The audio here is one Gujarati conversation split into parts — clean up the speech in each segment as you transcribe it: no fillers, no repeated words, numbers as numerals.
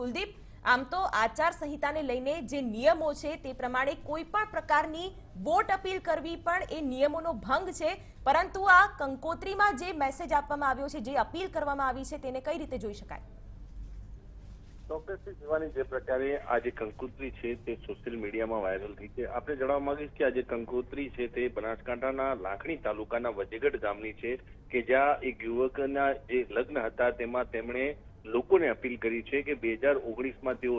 કુલદીપ, આમ તો આચાર સંહિતાને લઈને જે નિયમો છે તે પ્રમાણે કોઈ પણ પ્રકારની વોટ અપીલ કરવી પણ એ નિયમોનો ભંગ છે, પરંતુ આ કંકોત્રીમાં જે મેસેજ આપવામાં આવ્યો છે, જે અપીલ કરવામાં આવી છે, તેને કઈ રીતે જોઈ શકાય? ચોક્કસથી જવાની જે પ્રકારે આ જે કંકોત્રી છે તે સોશિયલ મીડિયામાં વાયરલ થઈ છે. આપણે જણાવવા માંગીશ કે આ જે કંકોત્રી છે તે બનાસકાંઠાના લાખણી તાલુકાના વજેગઢ ગામની છે કે જ્યાં એક યુવકના જે લગ્ન હતા તેમાં તેમણે લોકોને અપીલ કરી છે કે 2019માં તેઓ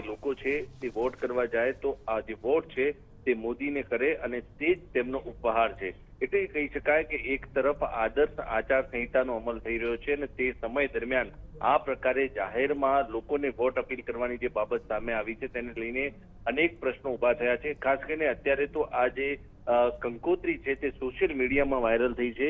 લોકો છે તે વોટ કરવા જાય તો આ જે વોટ છે તે મોદીને કરે અને તે જ તેમનો ઉપહાર છે. એટલે કહી શકાય કે એક તરફ આદર્શ આચાર સંહિતાનો અમલ થઈ રહ્યો છે અને તે સમય દરમિયાન આ પ્રકારે જાહેરમાં લોકોને વોટ અપીલ કરવાની જે બાબત સામે આવી છે તેને લઈને અનેક પ્રશ્નો ઉભા થયા છે. ખાસ કરીને અત્યારે તો આ જે કંકોત્રી છે તે સોશિયલ મીડિયામાં વાયરલ થઈ છે.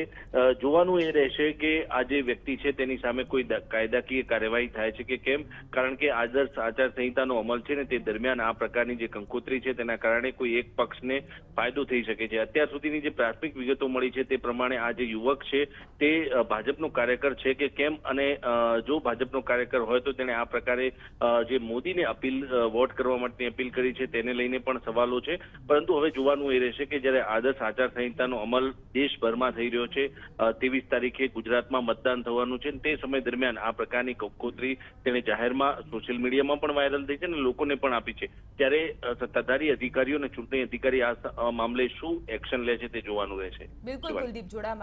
જોવાનું એ રહેશે કે આ જે વ્યક્તિ છે તેની સામે કોઈ કાયદાકીય કાર્યવાહી થાય છે કે કેમ, કારણ કે આદર્શ આચાર સંહિતાનો અમલ છે ને તે દરમિયાન આ પ્રકારની જે કંકોત્રી છે તેના કારણે કોઈ એક પક્ષને ફાયદો થઈ શકે છે. અત્યાર સુધીની જે પ્રાથમિક વિગતો મળી છે તે પ્રમાણે આ જે યુવક છે તે ભાજપનો કાર્યકર છે કે કેમ, અને જો ભાજપનો કાર્યકર હોય તો તેણે આ પ્રકારે જે મોદીને વોટ કરવા માટેની અપીલ કરી છે તેને લઈને પણ સવાલો છે. પરંતુ હવે જોવાનું એ રહેશે કે જ્યારે આદર્શ આચાર સંહિતાનો અમલ દેશભરમાં થઈ રહ્યો છે, 23 તારીખે ગુજરાતમાં મતદાન થવાનું છે, તે સમય દરમિયાન આ પ્રકારની કંકોત્રી તેને જાહેરમાં સોશિયલ મીડિયામાં પણ વાયરલ થઈ છે અને લોકોને પણ આપી છે. ત્યારે સત્તાધારી અધિકારીઓ અને ચૂંટણી અધિકારી આ મામલે શું એક્શન લે છે તે જોવાનું રહેશે. બિલકુલ કુલદીપ, જોડાવા